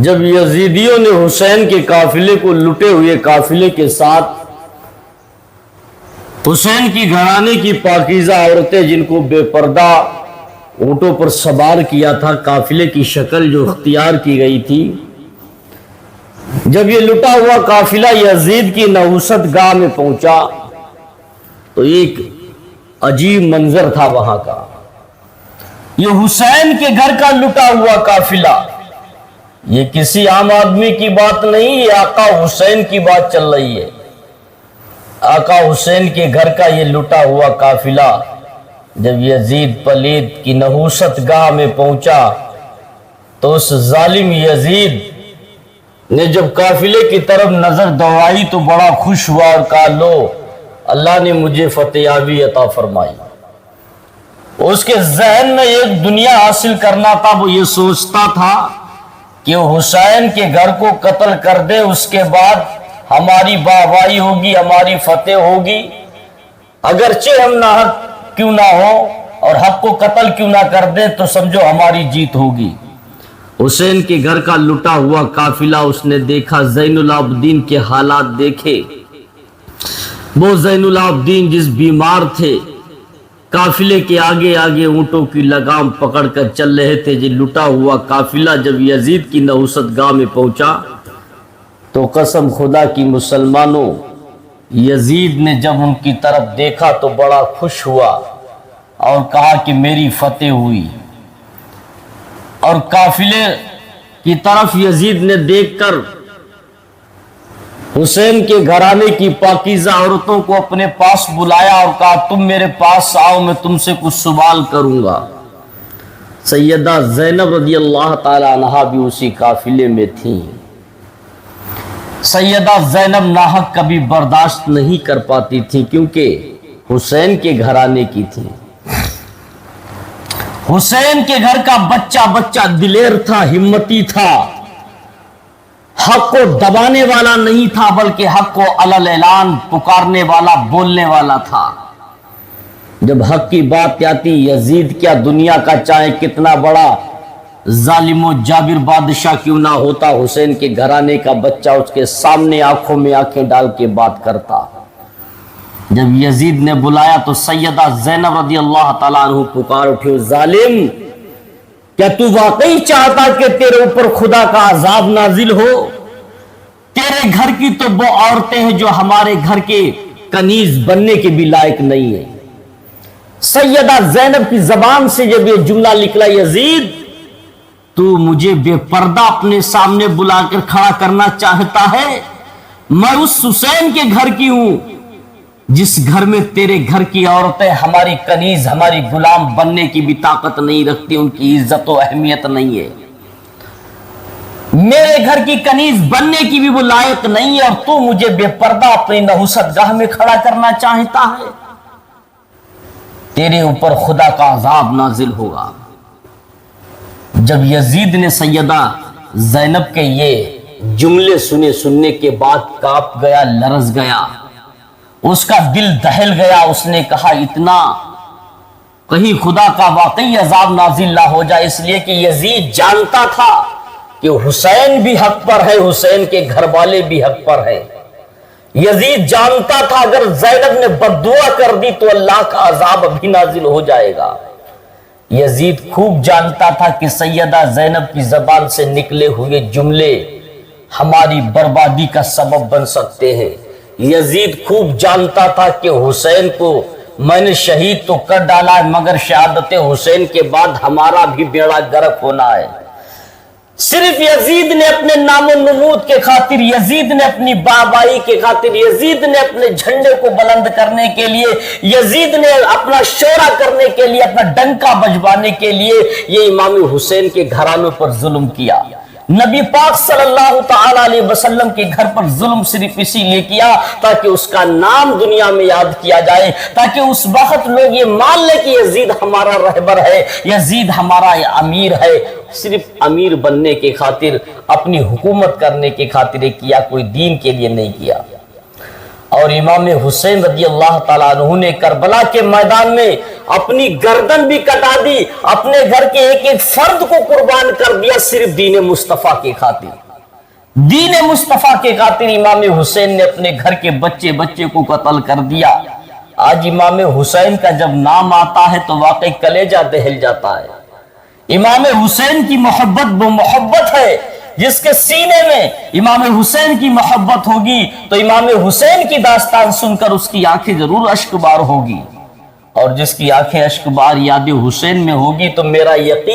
جب یزیدیوں نے حسین کے قافلے کو لٹے ہوئے قافلے کے ساتھ حسین کی گھرانے کی پاکیزہ عورتیں جن کو بے پردہ اونٹوں پر سوار کیا تھا، قافلے کی شکل جو اختیار کی گئی تھی، جب یہ لٹا ہوا قافلہ یزید کی نحوست گاہ میں پہنچا تو ایک عجیب منظر تھا وہاں کا۔ یہ حسین کے گھر کا لٹا ہوا قافلہ، یہ کسی عام آدمی کی بات نہیں، یہ آقا حسین کی بات چل رہی ہے۔ آقا حسین کے گھر کا یہ لٹا ہوا قافلہ جب یزید پلید کی نحوست گاہ میں پہنچا تو اس ظالم یزید نے جب قافلے کی طرف نظر دوڑائی تو بڑا خوش ہوا اور کہا، لو اللہ نے مجھے فتح یابی عطا فرمائی۔ اس کے ذہن میں ایک دنیا حاصل کرنا تھا، وہ یہ سوچتا تھا کہ حسین کے گھر کو قتل کر دے، اس کے بعد ہماری باوائی ہوگی، ہماری فتح ہوگی، اگرچہ ہم ناحق کیوں نہ ہو اور حق کو قتل کیوں نہ کر دے تو سمجھو ہماری جیت ہوگی۔ حسین کے گھر کا لٹا ہوا قافلہ اس نے دیکھا، زین العابدین کے حالات دیکھے۔ وہ زین العابدین جس بیمار تھے، قافلے کے آگے آگے اونٹوں کی لگام پکڑ کر چل رہے تھے۔ جو لٹا ہوا قافلہ جب یزید کی نحوست گاہ میں پہنچا تو قسم خدا کی مسلمانوں، یزید نے جب ان کی طرف دیکھا تو بڑا خوش ہوا اور کہا کہ میری فتح ہوئی۔ اور قافلے کی طرف یزید نے دیکھ کر حسین کے گھرانے کی پاکیزہ عورتوں کو اپنے پاس بلایا اور کہا، تم میرے پاس آؤ، میں تم سے کچھ سوال کروں گا۔ سیدہ زینب رضی اللہ تعالی عنہا بھی اسی قافلے میں تھیں۔ سیدہ زینب ناحق کبھی برداشت نہیں کر پاتی تھی کیونکہ حسین کے گھرانے کی تھی۔ حسین کے گھر کا بچہ بچہ دلیر تھا، ہمتی تھا، حق کو دبانے والا نہیں تھا بلکہ حق کو علل اعلان پکارنے والا، بولنے والا تھا۔ جب حق کی بات آتی، یزید کیا دنیا کا چاہے کتنا بڑا ظالم و جابر بادشاہ کیوں نہ ہوتا، حسین کے گھرانے کا بچہ اس کے سامنے آنکھوں میں آنکھیں ڈال کے بات کرتا۔ جب یزید نے بلایا تو سیدہ زینب رضی اللہ تعالیٰ عنہ پکار اٹھے، ظالم کیا تو واقعی چاہتا کہ تیرے اوپر خدا کا عذاب نازل ہو؟ تیرے گھر کی تو وہ عورتیں ہیں جو ہمارے گھر کے کنیز بننے کے بھی لائق نہیں ہیں۔ سیدہ زینب کی زبان سے جب یہ جملہ نکلا، یزید تو مجھے بے پردہ اپنے سامنے بلا کر کھڑا کرنا چاہتا ہے؟ میں اس حسین کے گھر کی ہوں جس گھر میں تیرے گھر کی عورتیں ہماری کنیز، ہماری غلام بننے کی بھی طاقت نہیں رکھتی، ان کی عزت و اہمیت نہیں ہے۔ میرے گھر کی کنیز بننے کی بھی وہ لائق نہیں ہے اور تو مجھے بے پردہ اپنی نحوست گاہ میں کھڑا کرنا چاہتا ہے؟ تیرے اوپر خدا کا عذاب نازل ہوگا۔ جب یزید نے سیدہ زینب کے یہ جملے سننے کے بعد کانپ گیا، لرز گیا، اس کا دل دہل گیا۔ اس نے کہا، اتنا کہیں خدا کا واقعی عذاب نازل نہ ہو جائے، اس لیے کہ یزید جانتا تھا کہ حسین بھی حق پر ہے، حسین کے گھر والے بھی حق پر ہیں۔ یزید جانتا تھا اگر زینب نے بددعا کر دی تو اللہ کا عذاب ابھی نازل ہو جائے گا۔ یزید خوب جانتا تھا کہ سیدہ زینب کی زبان سے نکلے ہوئے جملے ہماری بربادی کا سبب بن سکتے ہیں۔ یزید خوب جانتا تھا کہ حسین کو میں نے شہید تو کر ڈالا ہے مگر شہادت حسین کے بعد ہمارا بھی بیڑا غرق ہونا ہے۔ صرف یزید نے اپنے نام و نمود کے خاطر، یزید نے اپنی بابائی کے خاطر، یزید نے اپنے جھنڈے کو بلند کرنے کے لیے، یزید نے اپنا شورا کرنے کے لیے، اپنا ڈنکا بجوانے کے لیے یہ امام حسین کے گھرانوں پر ظلم کیا۔ نبی پاک صلی اللہ تعالی علیہ وسلم کے گھر پر ظلم صرف اسی لیے کیا تاکہ اس کا نام دنیا میں یاد کیا جائے، تاکہ اس وقت لوگ یہ مان لیں کہ یزید ہمارا رہبر ہے، یزید ہمارا امیر ہے۔ صرف امیر بننے کے خاطر، اپنی حکومت کرنے کے خاطر کیا، کوئی دین کے لیے نہیں کیا۔ اور امام حسین رضی اللہ تعالیٰ عنہ نے کربلا کے میدان میں اپنی گردن بھی کٹا دی، اپنے گھر کے ایک ایک فرد کو قربان کر دیا صرف دین مصطفیٰ کی خاطر۔ دین مصطفیٰ کے خاطر امام حسین نے اپنے گھر کے بچے کو قتل کر دیا۔ آج امام حسین کا جب نام آتا ہے تو واقعی کلیجہ دہل جاتا ہے۔ امام حسین کی محبت وہ محبت ہے جس کے سینے میں امام حسین کی محبت ہوگی تو امام حسین کی داستان سن کر اس کی آنکھیں ضرور اشک بار ہوگی، اور جس کی آنکھیں اشک بار یاد حسین میں ہوگی تو میرا یقین